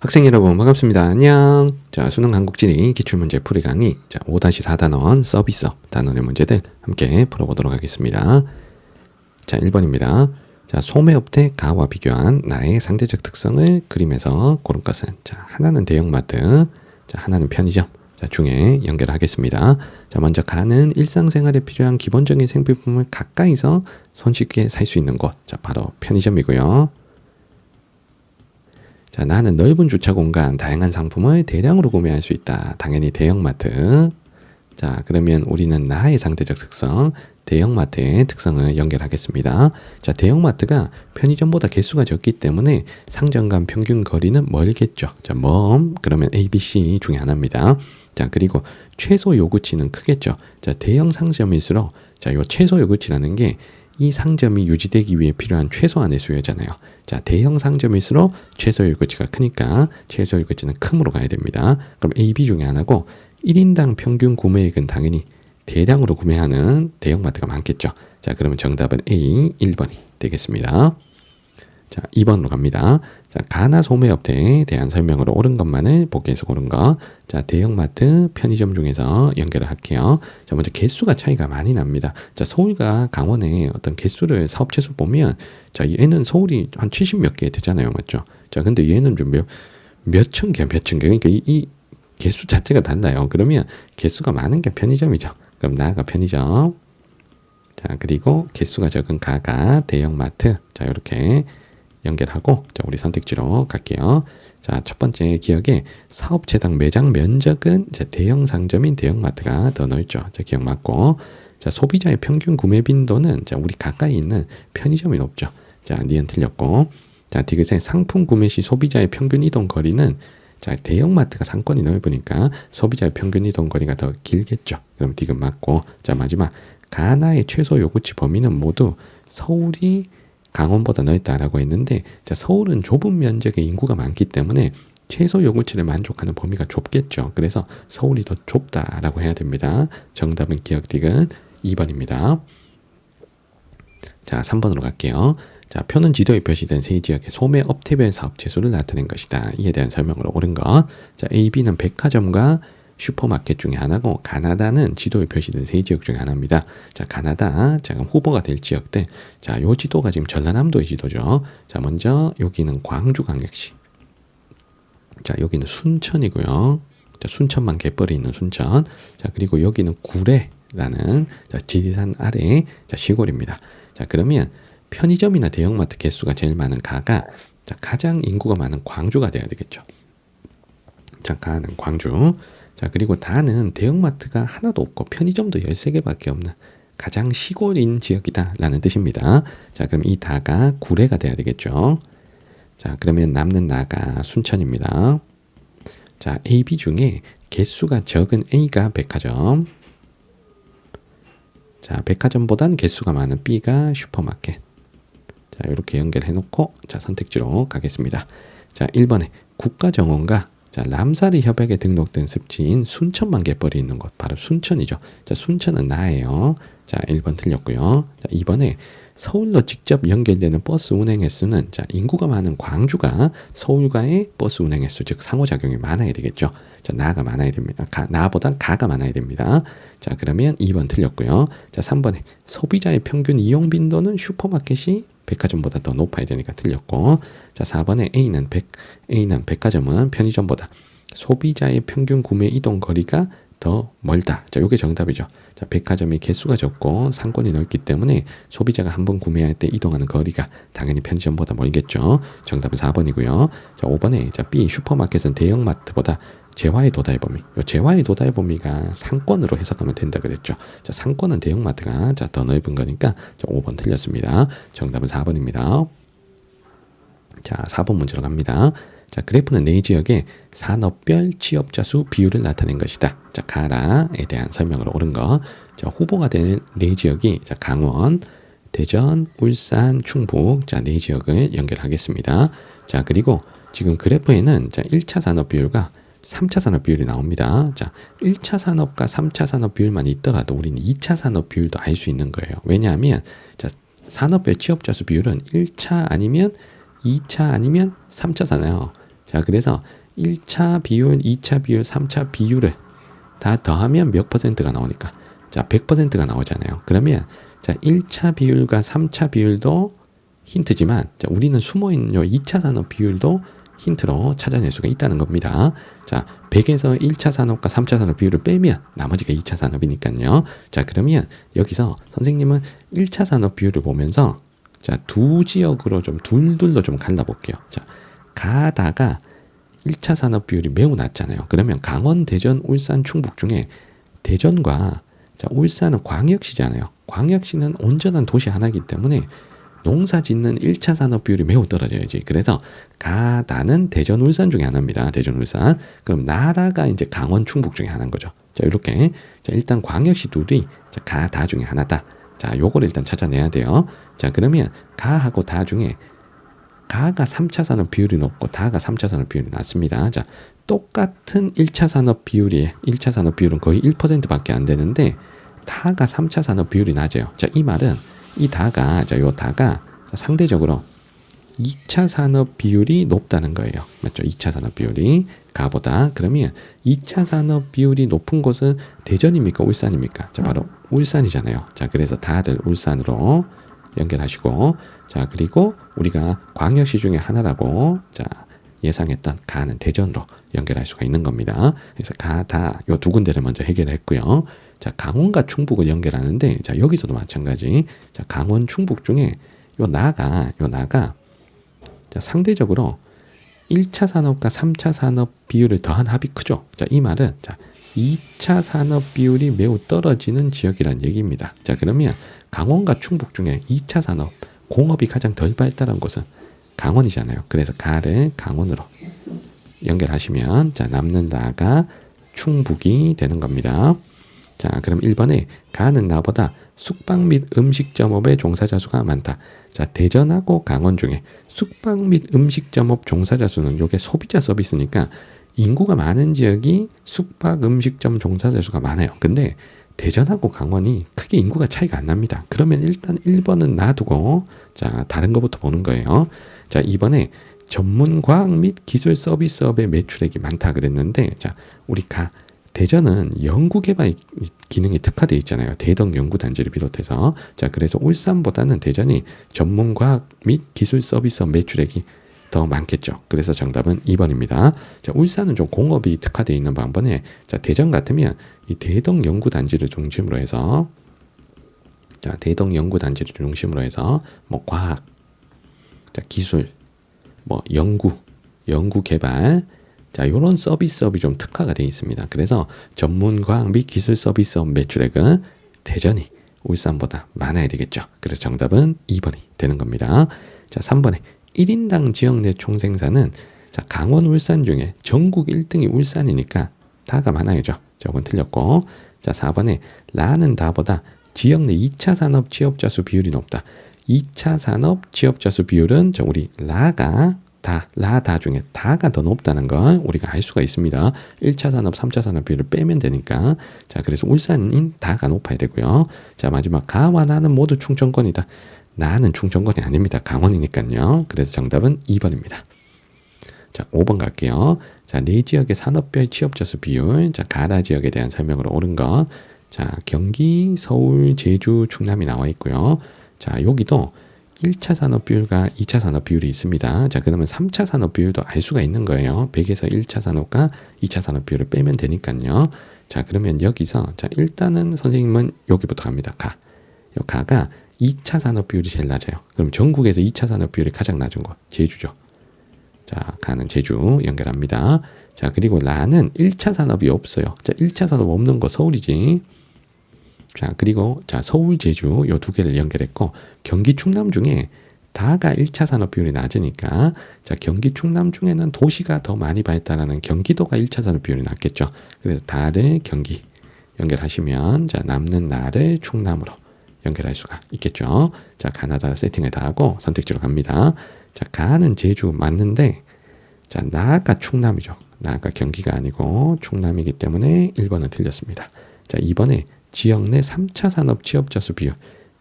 학생 여러분 반갑습니다. 안녕. 자, 수능 한국지리 기출문제 풀이 강의 5-4단원 서비스업 단원의 문제들 함께 풀어보도록 하겠습니다. 자, 1번입니다. 자, 소매업태 가와 비교한 나의 상대적 특성을 그림에서 고른 것은 자, 하나는 대형마트, 자, 하나는 편의점 자, 중에 연결하겠습니다. 자, 먼저 가는 일상생활에 필요한 기본적인 생필품을 가까이서 손쉽게 살 수 있는 곳, 자, 바로 편의점이고요. 자, 나는 넓은 주차 공간, 다양한 상품을 대량으로 구매할 수 있다. 당연히 대형마트. 자, 그러면 우리는 나의 상대적 특성, 대형마트의 특성을 연결하겠습니다. 자, 대형마트가 편의점보다 개수가 적기 때문에 상점 간 평균 거리는 멀겠죠. 자, 그러면 A, B, C 중에 하나입니다. 자, 그리고 최소 요구치는 크겠죠. 자, 대형 상점일수록 자, 요 최소 요구치라는 게 이 상점이 유지되기 위해 필요한 최소한의 수요잖아요. 자, 대형 상점일수록 최소 요구치가 크니까 최소 요구치는 큼으로 가야 됩니다. 그럼 A, B 중에 하나고 1인당 평균 구매액은 당연히 대량으로 구매하는 대형마트가 많겠죠. 자, 그러면 정답은 A, 1번이 되겠습니다. 자, 2번으로 갑니다. 자, 가나 소매업태에 대한 설명으로 옳은 것만을 보기에서 고른 거. 자, 대형마트, 편의점 중에서 연결을 할게요. 자, 먼저 개수가 차이가 많이 납니다. 자, 서울과 강원의 어떤 개수를 사업체수 보면 자, 얘는 서울이 한 70 몇 개 되잖아요. 맞죠? 자, 근데 얘는 좀 몇천 개. 그러니까 이 개수 자체가 달라요. 그러면 개수가 많은 게 편의점이죠. 그럼 나가 편의점. 자, 그리고 개수가 적은 가가 대형마트. 자, 이렇게 연결하고 자, 우리 선택지로 갈게요. 자, 첫 번째 기억에 사업체당 매장 면적은 자, 대형 상점인 대형마트가 더 넓죠. 자, 기억 맞고. 자, 소비자의 평균 구매 빈도는 자, 우리 가까이 있는 편의점이 높죠. 자, 니은 틀렸고. 자, 디귿의 상품 구매 시 소비자의 평균 이동 거리는 자, 대형마트가 상권이 넓으니까 소비자의 평균 이동 거리가 더 길겠죠. 그럼 디귿 맞고. 자, 마지막 가나의 최소 요구치 범위는 모두 서울이 강원보다 넓다라고 했는데 자, 서울은 좁은 면적의 인구가 많기 때문에 최소 요구치를 만족하는 범위가 좁겠죠. 그래서 서울이 더 좁다라고 해야 됩니다. 정답은 기억 디귿 2번입니다. 자, 3번으로 갈게요. 자, 표는 지도에 표시된 세 지역의 소매 업태별 사업체 수를 나타낸 것이다. 이에 대한 설명으로 옳은 것. 자, A, B는 백화점과 슈퍼마켓 중에 하나고 가나다는 지도에 표시된 세 지역 중에 하나입니다. 자, 가나다 자, 그럼 후보가 될 지역들. 자, 요 지도가 지금 전라남도의 지도죠. 자, 먼저 여기는 광주광역시. 자, 여기는 순천이고요. 자, 순천만 갯벌이 있는 순천. 자, 그리고 여기는 구례라는 자, 지리산 아래 자, 시골입니다. 자, 그러면 편의점이나 대형마트 개수가 제일 많은 가가 자, 가장 인구가 많은 광주가 돼야 되겠죠. 자, 가는 광주. 자, 그리고 다는 대형마트가 하나도 없고 편의점도 13개밖에 없는 가장 시골인 지역이다 라는 뜻입니다. 자, 그럼 이 다가 구례가 돼야 되겠죠. 자, 그러면 남는 나가 순천입니다. 자, A, B 중에 개수가 적은 A가 백화점. 자, 백화점보단 개수가 많은 B가 슈퍼마켓. 자, 이렇게 연결해 놓고 자, 선택지로 가겠습니다. 자, 1번에 국가정원과 자, 람사리 협약에 등록된 습지인 순천만 갯벌이 있는 곳 바로 순천이죠. 자, 순천은 나예요. 자, 1번 틀렸고요. 자, 2번에 서울로 직접 연결되는 버스 운행 횟수는 자, 인구가 많은 광주가 서울과의 버스 운행 횟수 즉 상호작용이 많아야 되겠죠. 자, 나가 많아야 됩니다. 나보다 가가 많아야 됩니다. 자, 그러면 2번 틀렸고요. 자, 3번에 소비자의 평균 이용 빈도는 슈퍼마켓이 백화점보다 더 높아야 되니까 틀렸고. 자, 4번에 A는 백화점은 편의점보다 소비자의 평균 구매 이동 거리가 더 멀다. 자, 요게 정답이죠. 자, 백화점이 개수가 적고 상권이 넓기 때문에 소비자가 한번 구매할 때 이동하는 거리가 당연히 편의점보다 멀겠죠. 정답은 4번이고요. 자, 5번에 자, B 슈퍼마켓은 대형마트보다 재화의 도달 범위. 요 재화의 도달 범위가 상권으로 해석하면 된다 그랬죠. 자, 상권은 대형마트가 자, 더 넓은 거니까 자, 5번 틀렸습니다. 정답은 4번입니다. 자, 4번 문제로 갑니다. 자, 그래프는 네 지역의 산업별 취업자 수 비율을 나타낸 것이다. 자, 가라에 대한 설명으로 옳은 거. 자, 후보가 될 네 지역이 자, 강원, 대전, 울산, 충북 자, 네 지역을 연결하겠습니다. 자, 그리고 지금 그래프에는 자, 1차 산업 비율과 3차 산업 비율이 나옵니다. 자, 1차 산업과 3차 산업 비율만 있더라도 우리는 2차 산업 비율도 알 수 있는 거예요. 왜냐하면 자, 산업별 취업자 수 비율은 1차 아니면 2차 아니면 3차잖아요. 자, 그래서 1차 비율, 2차 비율, 3차 비율을 다 더하면 몇 퍼센트가 나오니까 자, 100%가 나오잖아요. 그러면 자, 1차 비율과 3차 비율도 힌트지만 자, 우리는 숨어있는 요 2차 산업 비율도 힌트로 찾아낼 수가 있다는 겁니다. 자, 100에서 1차 산업과 3차 산업 비율을 빼면 나머지가 2차 산업이니까요. 자, 그러면 여기서 선생님은 1차 산업 비율을 보면서 자, 두 지역으로 좀 둘둘로 좀 갈라볼게요. 자, 가다가 1차 산업 비율이 매우 낮잖아요. 그러면 강원, 대전, 울산, 충북 중에 대전과 자, 울산은 광역시잖아요. 광역시는 온전한 도시 하나이기 때문에 농사 짓는 1차 산업 비율이 매우 떨어져야지. 그래서 가다는 대전, 울산 중에 하나입니다. 대전, 울산. 그럼 나라가 이제 강원, 충북 중에 하나인 거죠. 자, 이렇게. 자, 일단 광역시 둘이 자, 가다 중에 하나다. 자, 요걸 일단 찾아내야 돼요. 자, 그러면 가하고 다 중에 가가 3차 산업 비율이 높고 다가 3차 산업 비율이 낮습니다. 자, 똑같은 1차 산업 비율이 1차 산업 비율은 거의 1%밖에 안 되는데 다가 3차 산업 비율이 낮아요. 자, 이 말은 이 다가 자, 요 다가 상대적으로 2차 산업 비율이 높다는 거예요. 맞죠? 2차 산업 비율이 가보다. 그러면 2차 산업 비율이 높은 곳은 대전입니까? 울산입니까? 자, 바로 울산이잖아요. 자, 그래서 다들 울산으로 연결하시고 자, 그리고 우리가 광역시 중에 하나라고 자, 예상했던 가는 대전으로 연결할 수가 있는 겁니다. 그래서 가, 다 요 두 군데를 먼저 해결했고요. 자, 강원과 충북을 연결하는데 자, 여기서도 마찬가지. 자, 강원, 충북 중에 요 나가 자, 상대적으로 1차 산업과 3차 산업 비율을 더한 합이 크죠. 자, 이 말은 자, 2차 산업 비율이 매우 떨어지는 지역이란 얘기입니다. 자, 그러면 강원과 충북 중에 2차 산업 공업이 가장 덜 발달한 곳은 강원이잖아요. 그래서 가를 강원으로 연결하시면 자, 남는 나가 충북이 되는 겁니다. 자, 그럼 1번에 가는 나보다 숙박 및 음식점업의 종사자 수가 많다. 자, 대전하고 강원 중에 숙박 및 음식점업 종사자 수는 요게 소비자 서비스니까 인구가 많은 지역이 숙박 음식점 종사자 수가 많아요. 근데 대전하고 강원이 크게 인구가 차이가 안 납니다. 그러면 일단 1번은 놔두고 자, 다른 것부터 보는 거예요. 자, 2번에 전문 과학 및 기술 서비스업의 매출액이 많다 그랬는데 자, 우리 대전은 연구개발 기능이 특화되어 있잖아요. 대덕 연구단지를 비롯해서. 자, 그래서 울산보다는 대전이 전문과학 및 기술 서비스업 매출액이 더 많겠죠. 그래서 정답은 2번입니다. 자, 울산은 좀 공업이 특화되어 있는 반면에 자, 대전 같으면 이 대덕 연구단지를 중심으로 해서 자, 대덕 연구단지를 중심으로 해서 뭐 과학, 자, 기술, 뭐 연구 개발 자, 요런 서비스업이 좀 특화가 되어 있습니다. 그래서 전문과학 및 기술 서비스업 매출액은 대전이 울산보다 많아야 되겠죠. 그래서 정답은 2번이 되는 겁니다. 자, 3번에 1인당 지역 내 총생산은 자, 강원, 울산 중에 전국 1등이 울산이니까 다가 많아야죠. 저건 틀렸고. 자, 4번에 라는 다보다 지역 내 2차 산업 취업자 수 비율이 높다. 2차 산업 취업자 수 비율은 저 우리 라가 다 중에 다가 더 높다는 걸 우리가 알 수가 있습니다. 1차 산업, 3차 산업 비율을 빼면 되니까. 자, 그래서 울산인 다가 높아야 되고요. 자, 마지막 가와 나는 모두 충청권이다. 나는 충청권이 아닙니다. 강원이니까요. 그래서 정답은 2번입니다. 자, 5번 갈게요. 자, 네 지역의 산업별 취업자 수 비율. 자, 가나 지역에 대한 설명으로 옳은 것. 자, 경기, 서울, 제주, 충남이 나와 있고요. 자, 여기도 1차 산업 비율과 2차 산업 비율이 있습니다. 자, 그러면 3차 산업 비율도 알 수가 있는 거예요. 100에서 1차 산업과 2차 산업 비율을 빼면 되니까요. 자, 그러면 여기서 자, 일단은 선생님은 여기부터 갑니다. 요 가가 2차 산업 비율이 제일 낮아요. 그럼 전국에서 2차 산업 비율이 가장 낮은 곳 제주죠. 자, 가는 제주 연결합니다. 자, 그리고 라는 1차 산업이 없어요. 자, 1차 산업 없는 거 서울이지. 자, 그리고 자, 서울, 제주 요 두 개를 연결했고 경기, 충남 중에 다가 1차 산업 비율이 낮으니까 자, 경기, 충남 중에는 도시가 더 많이 발달하는 경기도가 1차 산업 비율이 낮겠죠. 그래서 다를 경기 연결하시면 자, 남는 나를 충남으로 연결할 수가 있겠죠. 자, 가나다 세팅을 다 하고 선택지로 갑니다. 자, 가는 제주 맞는데 자, 나가 충남이죠. 나가 경기가 아니고 충남이기 때문에 1번은 틀렸습니다. 자, 2번에 지역 내 3차 산업 취업자 수 비율.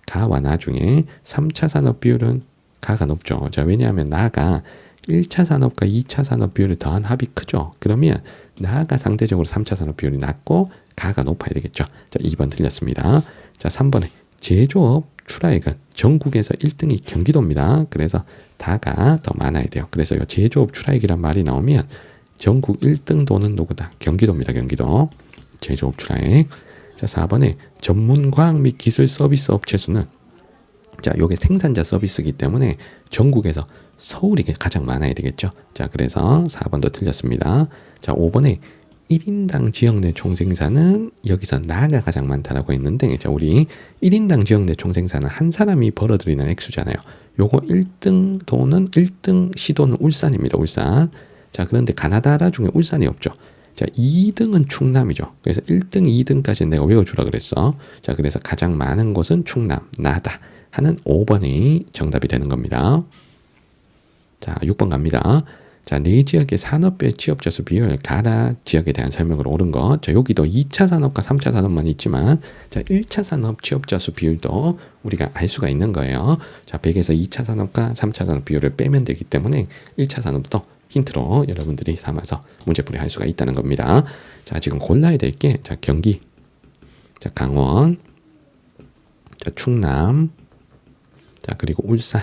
가와 나 중에 3차 산업 비율은 가가 높죠. 자, 왜냐하면 나가 1차 산업과 2차 산업 비율을 더한 합이 크죠. 그러면 나가 상대적으로 3차 산업 비율이 낮고 가가 높아야 되겠죠. 자, 2번 틀렸습니다. 자, 3번에 제조업 출하액은 전국에서 1등이 경기도입니다. 그래서 다가 더 많아야 돼요. 그래서 이 제조업 출하액이란 말이 나오면 전국 1등도는 누구다? 경기도입니다. 경기도. 제조업 출하액. 자, 4번에 전문과학 및 기술 서비스 업체 수는 자, 요게 생산자 서비스이기 때문에 전국에서 서울이 가장 많아야 되겠죠. 자, 그래서 4번도 틀렸습니다. 자, 5번에 1인당 지역 내 총생산은 여기서 나가 가장 많다라고 했는데, 자, 우리 1인당 지역 내 총생산은 한 사람이 벌어들이는 액수잖아요. 요거 1등 도는 1등 시도는 울산입니다. 울산. 자, 그런데 가나다라 중에 울산이 없죠. 자, 2등은 충남이죠. 그래서 1등, 2등까지 내가 외워주라 그랬어. 자, 그래서 가장 많은 곳은 충남, 나다 하는 5번이 정답이 되는 겁니다. 자, 6번 갑니다. 자, 네 지역의 산업별 취업자 수 비율, 가나 지역에 대한 설명으로 옳은 것. 자, 여기도 2차 산업과 3차 산업만 있지만, 자, 1차 산업 취업자 수 비율도 우리가 알 수가 있는 거예요. 자, 100에서 2차 산업과 3차 산업 비율을 빼면 되기 때문에 1차 산업도 힌트로 여러분들이 삼아서 문제풀이 할 수가 있다는 겁니다. 자, 지금 골라야 될 게, 자, 경기, 자, 강원, 자, 충남, 자, 그리고 울산.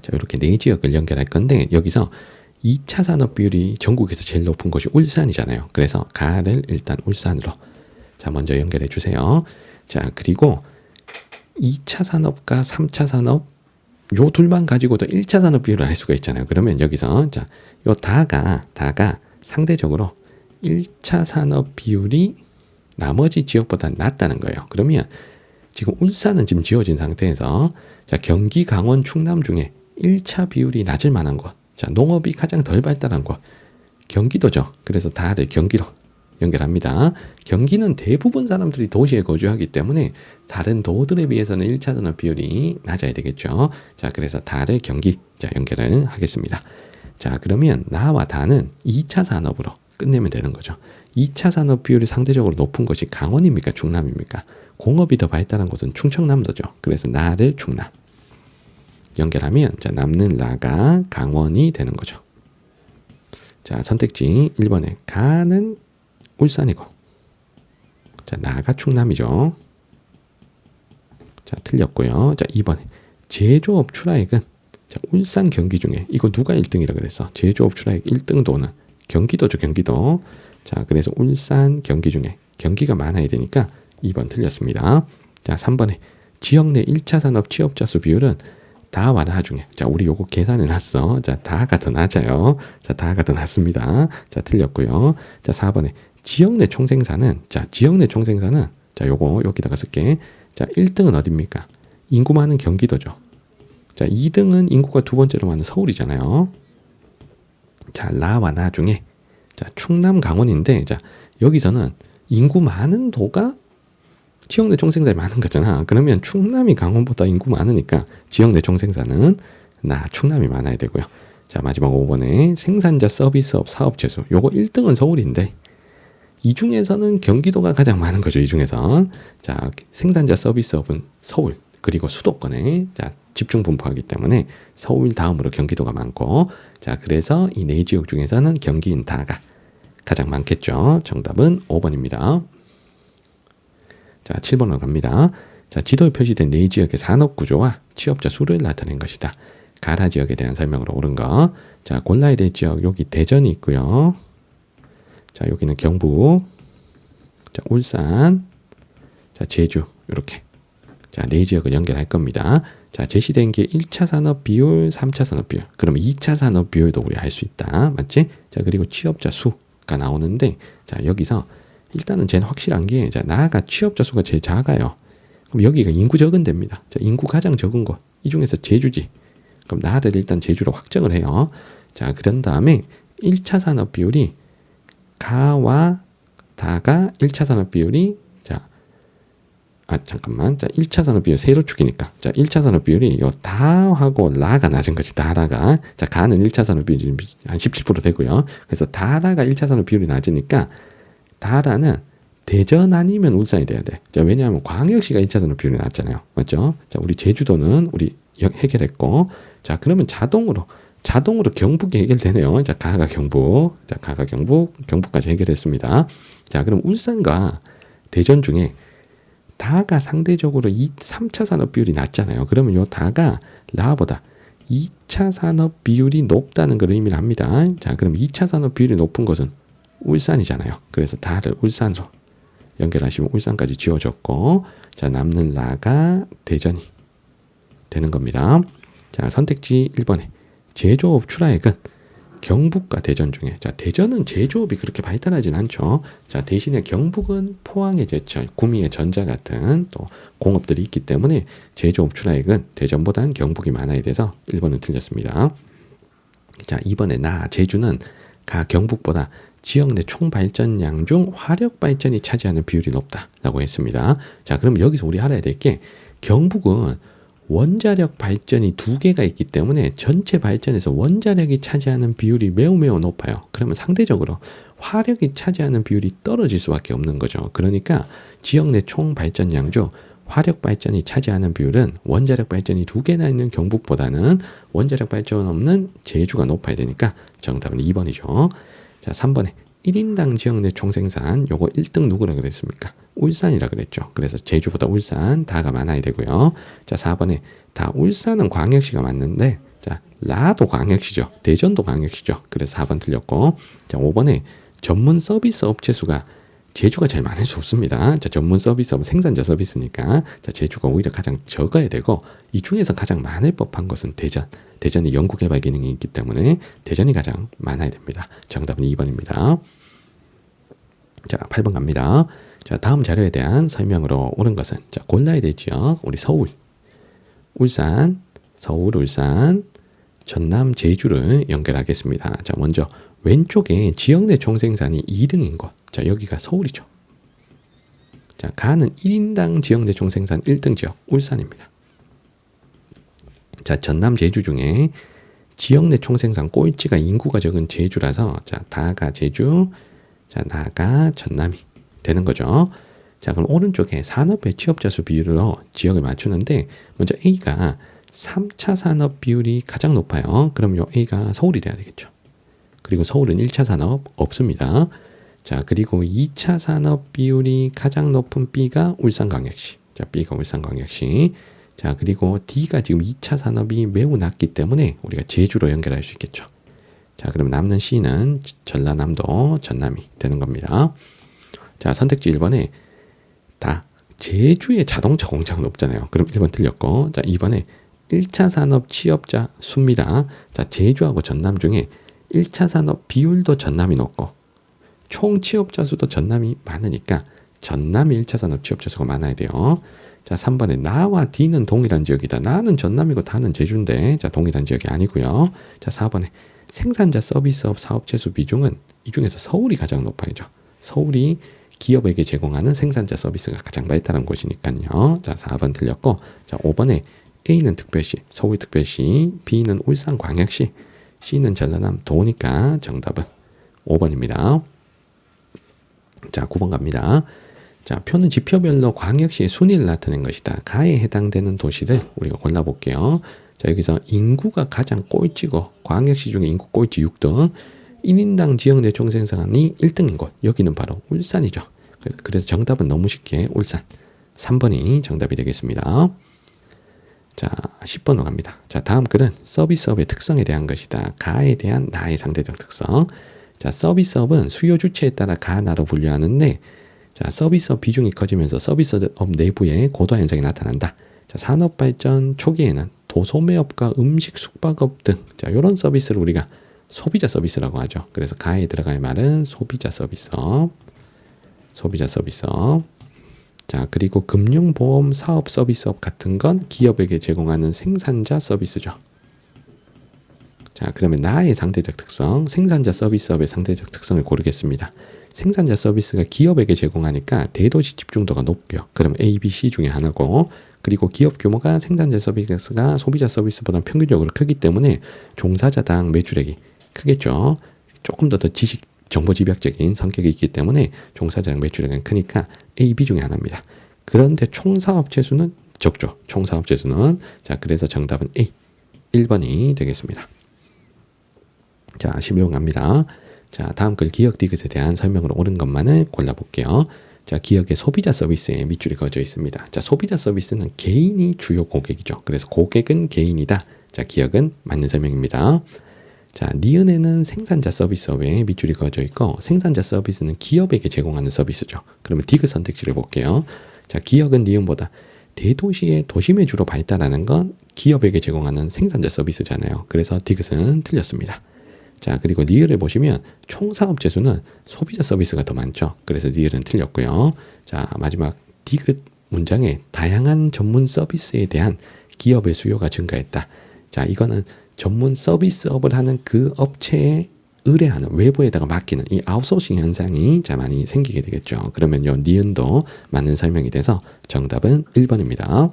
자, 이렇게 네 지역을 연결할 건데, 여기서 2차 산업 비율이 전국에서 제일 높은 곳이 울산이잖아요. 그래서 가를 일단 울산으로 자, 먼저 연결해 주세요. 자, 그리고 2차 산업과 3차 산업 요 둘만 가지고도 1차 산업 비율을 알 수가 있잖아요. 그러면 여기서 자, 요 다가 상대적으로 1차 산업 비율이 나머지 지역보다 낮다는 거예요. 그러면 지금 울산은 지금 지어진 상태에서 자, 경기, 강원, 충남 중에 1차 비율이 낮을 만한 곳. 자, 농업이 가장 덜 발달한 곳. 경기도죠. 그래서 다를 경기로 연결합니다. 경기는 대부분 사람들이 도시에 거주하기 때문에 다른 도들에 비해서는 1차 산업 비율이 낮아야 되겠죠. 자, 그래서 다를 경기 자, 연결을 하겠습니다. 자, 그러면 나와 다는 2차 산업으로 끝내면 되는 거죠. 2차 산업 비율이 상대적으로 높은 것이 강원입니까? 충남입니까? 공업이 더 발달한 곳은 충청남도죠. 그래서 나를 충남 연결하면 자, 남는 나가 강원이 되는 거죠. 자, 선택지 1번에 가는 울산이고 자, 나가 충남이죠. 자, 틀렸고요. 자, 2번에 제조업 출하액은 자, 울산 경기 중에 이거 누가 1등이라 그랬어? 제조업 출하액 1등도는 경기도죠. 경기도. 자, 그래서 울산 경기 중에 경기가 많아야 되니까 2번 틀렸습니다. 자, 3번에 지역 내 1차 산업 취업자 수 비율은 다와 나 중에 자, 우리 요거 계산해 놨어. 자, 다가 더 낮아요. 자, 다가 더 낮습니다. 자, 틀렸고요. 자, 4번에 지역 내 총생산은 자, 지역 내 총생산은 자, 요거 여기다가 쓸게. 자, 1등은 어디입니까? 인구 많은 경기도죠. 자, 2등은 인구가 두 번째로 많은 서울이잖아요. 자, 나와 나 중에 자, 충남 강원인데 자, 여기서는 인구 많은 도가 지역 내 총생산이 많은 거잖아. 그러면 충남이 강원보다 인구 많으니까 지역 내 총생산은 나 충남이 많아야 되고요. 자, 마지막 5번에 생산자 서비스업 사업 재수. 요거 1등은 서울인데 이 중에서는 경기도가 가장 많은 거죠. 이 중에서 자, 생산자 서비스업은 서울 그리고 수도권에 자, 집중 분포하기 때문에 서울 다음으로 경기도가 많고 자, 그래서 이 네 지역 중에서는 경기인 다가 가장 많겠죠. 정답은 5번입니다. 자, 7번으로 갑니다. 자, 지도에 표시된 네 지역의 산업 구조와 취업자 수를 나타낸 것이다. 가나 지역에 대한 설명으로 옳은 거. 자, 골라야 될 지역 여기 대전이 있고요. 자, 여기는 경북. 자, 울산. 자, 제주 이렇게. 자, 네 지역을 연결할 겁니다. 자, 제시된 게 1차 산업 비율, 3차 산업 비율. 그러면 2차 산업 비율도 우리 알 수 있다. 맞지? 자, 그리고 취업자 수가 나오는데 자, 여기서 일단은 제일 확실한 게 자, 나가 취업자 수가 제일 작아요. 그럼 여기가 인구 적은 데입니다. 자, 인구 가장 적은 곳. 이 중에서 제주지. 그럼 나를 일단 제주로 확정을 해요. 자, 그런 다음에 1차 산업 비율이 가와 다가 1차 산업 비율이 자, 잠깐만. 자, 1차 산업 비율 세로축이니까. 자, 1차 산업 비율이 요 다하고 라가 낮은 거지. 다라가. 자, 가는 1차 산업 비율이 한 17% 되고요. 그래서 다라가 1차 산업 비율이 낮으니까 다라는 대전 아니면 울산이 돼야 돼. 자, 왜냐하면 광역시가 1차 산업 비율이 낮잖아요. 맞죠? 자, 우리 제주도는 우리 해결했고, 자, 그러면 자동으로 자동으로 경북이 해결되네요. 자, 가가 경북. 자, 가가 경북. 경북까지 해결했습니다. 자, 그럼 울산과 대전 중에 다가 상대적으로 3차 산업 비율이 낮잖아요. 그러면 요 다가 라보다 2차 산업 비율이 높다는 걸 의미를 합니다. 자, 그럼 2차 산업 비율이 높은 것은 울산이잖아요. 그래서 다를 울산으로 연결하시면 울산까지 지워졌고, 자, 남는 라가 대전이 되는 겁니다. 자, 선택지 1번에 제조업 출하액은 경북과 대전 중에, 자, 대전은 제조업이 그렇게 발달하진 않죠. 자, 대신에 경북은 포항의 제철, 구미의 전자 같은 또 공업들이 있기 때문에 제조업 출하액은 대전보다는 경북이 많아야 돼서 1번은 틀렸습니다. 자, 2번에 제주는 경북보다 지역 내 총 발전량 중 화력 발전이 차지하는 비율이 높다라고 했습니다. 자, 그럼 여기서 우리 알아야 될 게, 경북은 원자력 발전이 2개가 있기 때문에 전체 발전에서 원자력이 차지하는 비율이 매우 높아요. 그러면 상대적으로 화력이 차지하는 비율이 떨어질 수밖에 없는 거죠. 그러니까 지역 내 총 발전량 중 화력 발전이 차지하는 비율은 원자력 발전이 2개나 있는 경북보다는 원자력 발전 없는 제주가 높아야 되니까 정답은 2번이죠. 자, 3번에 1인당 지역 내 총생산, 요거 1등 누구라 그랬습니까? 울산이라 그랬죠. 그래서 제주보다 울산, 다가 많아야 되고요. 자, 4번에 다 울산은 광역시가 맞는데, 자, 라도 광역시죠. 대전도 광역시죠. 그래서 4번 틀렸고, 자, 5번에 전문 서비스 업체 수가 제주가 제일 많을 수 없습니다. 자, 전문 서비스업은 생산자 서비스니까, 자, 제주가 오히려 가장 적어야 되고, 이 중에서 가장 많을 법한 것은 대전. 대전이 연구개발 기능이 있기 때문에 대전이 가장 많아야 됩니다. 정답은 2번입니다. 자, 8번 갑니다. 자, 다음 자료에 대한 설명으로 옳은 것은, 자, 골라야 될 지역, 우리 서울, 울산, 서울, 울산, 전남, 제주를 연결하겠습니다. 자, 먼저 왼쪽에 지역 내 총생산이 2등인 곳. 자, 여기가 서울이죠. 자, 가는 1인당 지역 내 총생산 1등 지역, 울산입니다. 자, 전남, 제주 중에 지역 내 총생산 꼴찌가 인구가 적은 제주라서, 자, 다가 제주, 자, 나가 전남이 되는 거죠. 자, 그럼 오른쪽에 산업의 취업자 수 비율로 지역을 맞추는데, 먼저 A가 3차 산업 비율이 가장 높아요. 그럼 요 A가 서울이 돼야 되겠죠. 그리고 서울은 1차 산업 없습니다. 자, 그리고 2차 산업 비율이 가장 높은 B가 울산광역시. 자, B가 울산광역시. 자, 그리고 D가 지금 2차 산업이 매우 낮기 때문에 우리가 제주로 연결할 수 있겠죠. 자, 그럼 남는 C는 전라남도, 전남이 되는 겁니다. 자, 선택지 1번에 다 제주에 자동차 공장은 없잖아요. 그럼 1번 틀렸고, 자, 2번에 1차 산업 취업자 수입니다. 자, 제주하고 전남 중에 1차 산업 비율도 전남이 높고 총 취업자 수도 전남이 많으니까 전남이 1차 산업 취업자 수가 많아야 돼요. 자, 3번에 나와 D는 동일한 지역이다. 나는 전남이고 다는 제주인데, 자, 동일한 지역이 아니고요. 자, 4번에 생산자 서비스업 사업체 수 비중은 이 중에서 서울이 가장 높아야죠. 서울이 기업에게 제공하는 생산자 서비스가 가장 발달한 곳이니까요. 자, 4번 틀렸고, 자, 5번에 A는 특별시, 서울특별시, B는 울산광역시, C는 전라남 도니까 정답은 5번입니다. 자, 9번 갑니다. 자, 표는 지표별로 광역시의 순위를 나타낸 것이다. 가에 해당되는 도시를 우리가 골라볼게요. 자, 여기서 인구가 가장 꼴찌고 광역시 중에 인구 꼴찌 6등, 1인당 지역 내 총생산이 1등인 곳, 여기는 바로 울산이죠. 그래서 정답은 너무 쉽게 울산 3번이 정답이 되겠습니다. 자, 10번으로 갑니다. 자, 다음 글은 서비스업의 특성에 대한 것이다. 가에 대한 나의 상대적 특성. 자, 서비스업은 수요 주체에 따라 가, 나로 분류하는데, 자, 서비스업 비중이 커지면서 서비스업 내부에 고도 현상이 나타난다. 자, 산업 발전 초기에는 도소매업과 음식 숙박업 등, 자, 이런 서비스를 우리가 소비자 서비스라고 하죠. 그래서 가에 들어갈 말은 소비자 서비스업, 소비자 서비스업. 자, 그리고 금융보험 사업 서비스업 같은 건 기업에게 제공하는 생산자 서비스죠. 자, 그러면 나의 상대적 특성, 생산자 서비스업의 상대적 특성을 고르겠습니다. 생산자 서비스가 기업에게 제공하니까 대도시 집중도가 높고요. 그럼 A, B, C 중에 하나고, 그리고 기업 규모가 생산자 서비스가 소비자 서비스보다 평균적으로 크기 때문에 종사자당 매출액이 크겠죠. 조금 더 지식 정보 집약적인 성격이 있기 때문에 종사자당 매출액은 크니까 A, B 중에 하나입니다. 그런데 총사업체 수는 적죠. 총사업체 수는. 자, 그래서 정답은 A, 1번이 되겠습니다. 자, 12번 갑니다. 자, 다음 글 기역 디귿에 대한 설명으로 옳은 것만을 골라볼게요. 자, 기역의 소비자 서비스에 밑줄이 그어져 있습니다. 자, 소비자 서비스는 개인이 주요 고객이죠. 그래서 고객은 개인이다. 자, 기역은 맞는 설명입니다. 자, 니은에는 생산자 서비스업에 밑줄이 그어져 있고 생산자 서비스는 기업에게 제공하는 서비스죠. 그러면 디귿 선택지를 볼게요. 자, 기역은 니은보다 대도시의 도심에 주로 발달하는 건 기업에게 제공하는 생산자 서비스잖아요. 그래서 디귿은 틀렸습니다. 자, 그리고 리을을 보시면 총사업체 수는 소비자 서비스가 더 많죠. 그래서 리을은 틀렸고요. 자, 마지막 디귿 문장에 다양한 전문 서비스에 대한 기업의 수요가 증가했다. 자, 이거는 전문 서비스업을 하는 그 업체에 의뢰하는 외부에다가 맡기는 이 아웃소싱 현상이 자 많이 생기게 되겠죠. 그러면 요 니은도 맞는 설명이 돼서 정답은 1번입니다.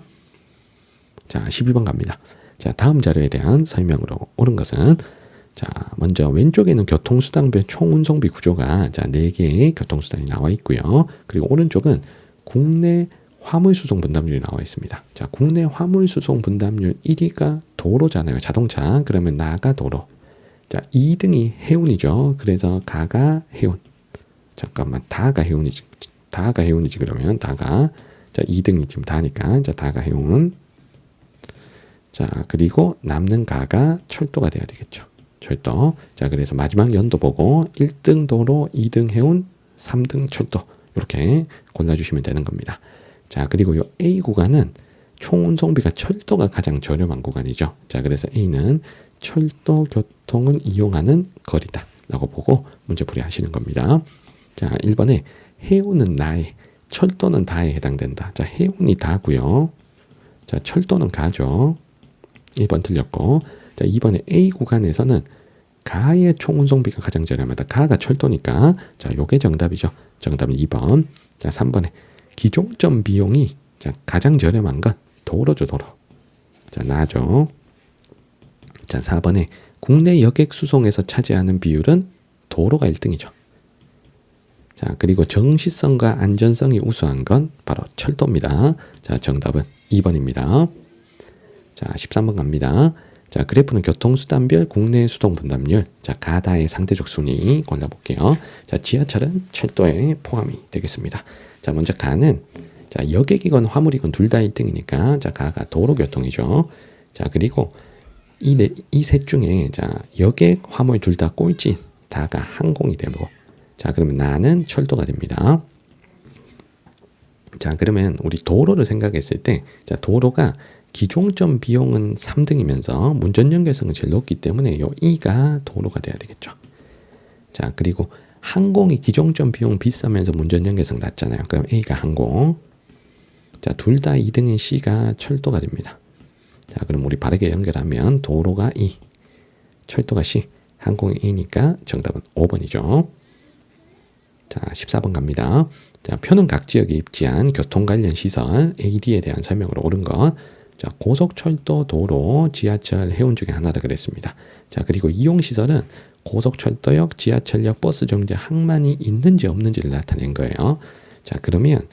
자, 12번 갑니다. 자, 다음 자료에 대한 설명으로 옳은 것은 자, 먼저 왼쪽에는 교통수단별 총운송비 구조가 자 4개의 교통수단이 나와 있고요. 그리고 오른쪽은 국내 화물수송 분담률이 나와 있습니다. 자, 국내 화물수송 분담률 1위가 도로잖아요. 자동차. 그러면 나가 도로. 자, 2등이 해운이죠. 그래서 가가 해운. 잠깐만, 다가 해운이지. 다가 해운이지. 그러면 다가. 자, 2등이 지금 다니까. 자, 다가 해운. 자, 그리고 남는 가가 철도가 돼야 되겠죠. 철도. 자, 그래서 마지막 연도 보고 1등 도로, 2등 해운, 3등 철도. 이렇게 골라주시면 되는 겁니다. 자, 그리고 이 A 구간은 총운송비가 철도가 가장 저렴한 구간이죠. 자, 그래서 A는 철도 교통을 이용하는 거리다 라고 보고 문제풀이 하시는 겁니다. 자, 1번에 해운은 나에, 철도는 다에 해당된다. 자, 해운이 다고요. 자, 철도는 가죠. 1번 틀렸고. 자, 2번에 A 구간에서는 가의 총운송비가 가장 저렴하다. 가가 철도니까. 자, 요게 정답이죠. 정답은 2번. 자, 3번에 기종점 비용이 자, 가장 저렴한 건 도로죠, 도로. 자, 나죠. 자, 4번에 국내 여객 수송에서 차지하는 비율은 도로가 1등이죠. 자, 그리고 정시성과 안전성이 우수한 건 바로 철도입니다. 자, 정답은 2번입니다. 자, 13번 갑니다. 자, 그래프는 교통수단별 국내 수동 분담률. 자, 가다의 상대적 순위 골라볼게요. 자, 지하철은 철도에 포함이 되겠습니다. 자, 먼저 가는 자, 여객이건 화물이건 둘 다 1등이니까 자, 가가 도로교통이죠. 자, 그리고 이 셋 중에 자, 여객, 화물 둘 다 꼴찌 다가 항공이 되고 자, 그러면 나는 철도가 됩니다. 자, 그러면 우리 도로를 생각했을 때 자, 도로가 기종점 비용은 3등이면서 문전 연결성은 제일 높기 때문에 요 2가 도로가 돼야 되겠죠. 자, 그리고 항공이 기종점 비용 비싸면서 문전 연결성 낮잖아요. 그럼 A가 항공. 자, 둘 다 2등인 C가 철도가 됩니다. 자, 그럼 우리 바르게 연결하면 도로가 E, 철도가 C, 항공이 A니까 정답은 5번이죠. 자, 14번 갑니다. 자, 표는 각 지역에 입지한 교통 관련 시설 AD에 대한 설명으로 옳은 것. 자, 고속철도, 도로, 지하철, 해운 중에 하나라 그랬습니다. 자, 그리고 이용시설은 고속철도역, 지하철역, 버스 정류장, 항만이 있는지 없는지를 나타낸 거예요. 자, 그러면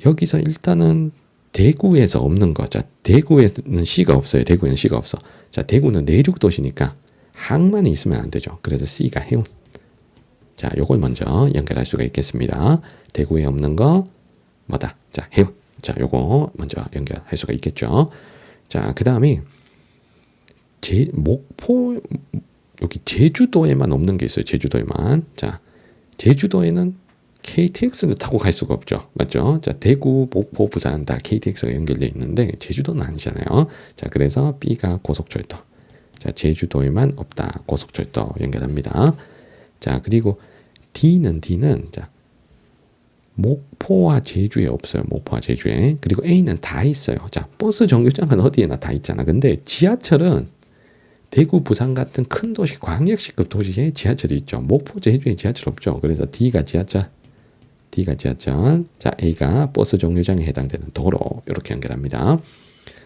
여기서 일단은 대구에서 없는 거. 자, 대구에는 C가 없어요. 대구에는 C가 없어. 자, 대구는 내륙 도시니까 항만이 있으면 안 되죠. 그래서 C가 해운. 자, 요걸 먼저 연결할 수가 있겠습니다. 대구에 없는 거 뭐다? 자, 해운. 자, 요거 먼저 연결할 수가 있겠죠. 자, 그 다음에 목포 여기 제주도에만 없는 게 있어요. 제주도에만. 자, 제주도에는 KTX를 타고 갈 수가 없죠. 맞죠? 자, 대구, 목포, 부산 다 KTX가 연결되어 있는데 제주도는 아니잖아요. 자, 그래서 B가 고속철도. 자, 제주도에만 없다. 고속철도 연결합니다. 자, 그리고 D는 자, 목포와 제주에 없어요. 목포와 제주에. 그리고 A는 다 있어요. 자, 버스 정류장은 어디에나 다 있잖아. 근데 지하철은 대구, 부산 같은 큰 도시, 광역시급 도시에 지하철이 있죠. 목포, 제주에 지하철 없죠. 그래서 D가 지하철. 자, A가 버스 정류장에 해당되는 도로. 이렇게 연결합니다.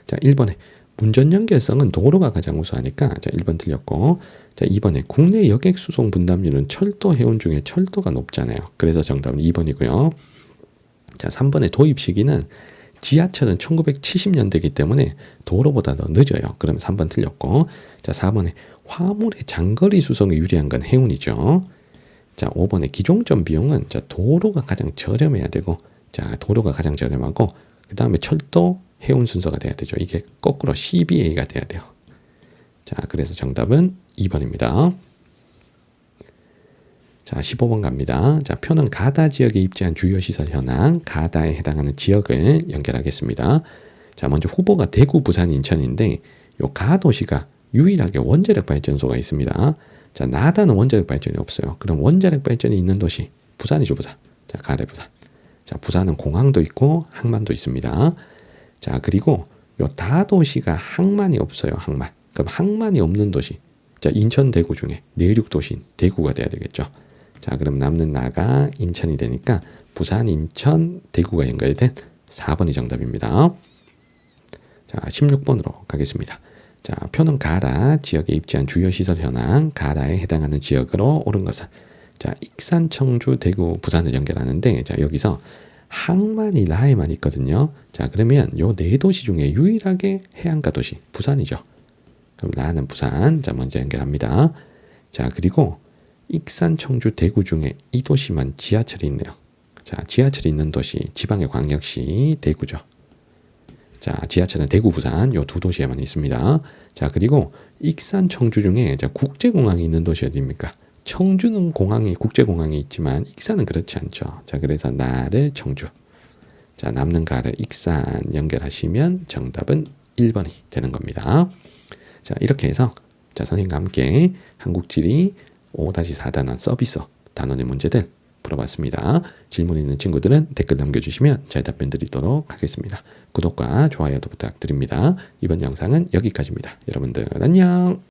자, 1번에 문전 연결성은 도로가 가장 우수하니까 자, 1번 틀렸고. 자, 2번에 국내 여객 수송 분담률은 철도, 해운 중에 철도가 높잖아요. 그래서 정답은 2번이고요. 자, 3번의 도입 시기는 지하철은 1970년대이기 때문에 도로보다 더 늦어요. 그럼 3번 틀렸고. 자, 4번에 화물의 장거리 수송에 유리한 건 해운이죠. 자, 5번의 기종점 비용은 자, 도로가 가장 저렴해야 되고, 자, 도로가 가장 저렴하고, 그 다음에 철도, 해운 순서가 돼야 되죠. 이게 거꾸로 CBA가 돼야 돼요. 자, 그래서 정답은 2번입니다. 자, 15번 갑니다. 자, 표는 가다 지역에 입지한 주요 시설 현황, 가다에 해당하는 지역을 연결하겠습니다. 자, 먼저 후보가 대구, 부산, 인천인데, 요 가도시가 유일하게 원자력 발전소가 있습니다. 자, 나다는 원자력 발전이 없어요. 그럼 원자력 발전이 있는 도시, 부산이죠, 부산. 자, 가래 부산. 자, 부산은 공항도 있고 항만도 있습니다. 자, 그리고 요 다도시가 항만이 없어요, 항만. 그럼 항만이 없는 도시. 자, 인천, 대구 중에 내륙 도시인 대구가 돼야 되겠죠. 자, 그럼 남는 나가 인천이 되니까 부산, 인천, 대구가 연결된 4번이 정답입니다. 자, 16번으로 가겠습니다. 자, 표는 가라 지역에 입지한 주요 시설 현황, 가라에 해당하는 지역으로 옳은 것은 자, 익산, 청주, 대구, 부산을 연결하는데 자, 여기서 항만이 라에만 있거든요. 자, 그러면 요 네 도시 중에 유일하게 해안가 도시 부산이죠. 그럼 라는 부산. 자, 먼저 연결합니다. 자, 그리고 익산, 청주, 대구 중에 이 도시만 지하철이 있네요. 자, 지하철이 있는 도시 지방의 광역시 대구죠. 자, 지하철은 대구, 부산 요 두 도시에만 있습니다. 자, 그리고 익산, 청주 중에 자, 국제공항이 있는 도시 어디입니까? 청주는 공항이 국제공항이 있지만 익산은 그렇지 않죠. 자, 그래서 나를 청주. 자, 남는 가를 익산 연결하시면 정답은 1번이 되는 겁니다. 자, 이렇게 해서 자, 선생님과 함께 한국지리 5-4단원 서비스 단원의 문제들 풀어봤습니다. 질문 있는 친구들은 댓글 남겨주시면 잘 답변 드리도록 하겠습니다. 구독과 좋아요도 부탁드립니다. 이번 영상은 여기까지입니다. 여러분들 안녕.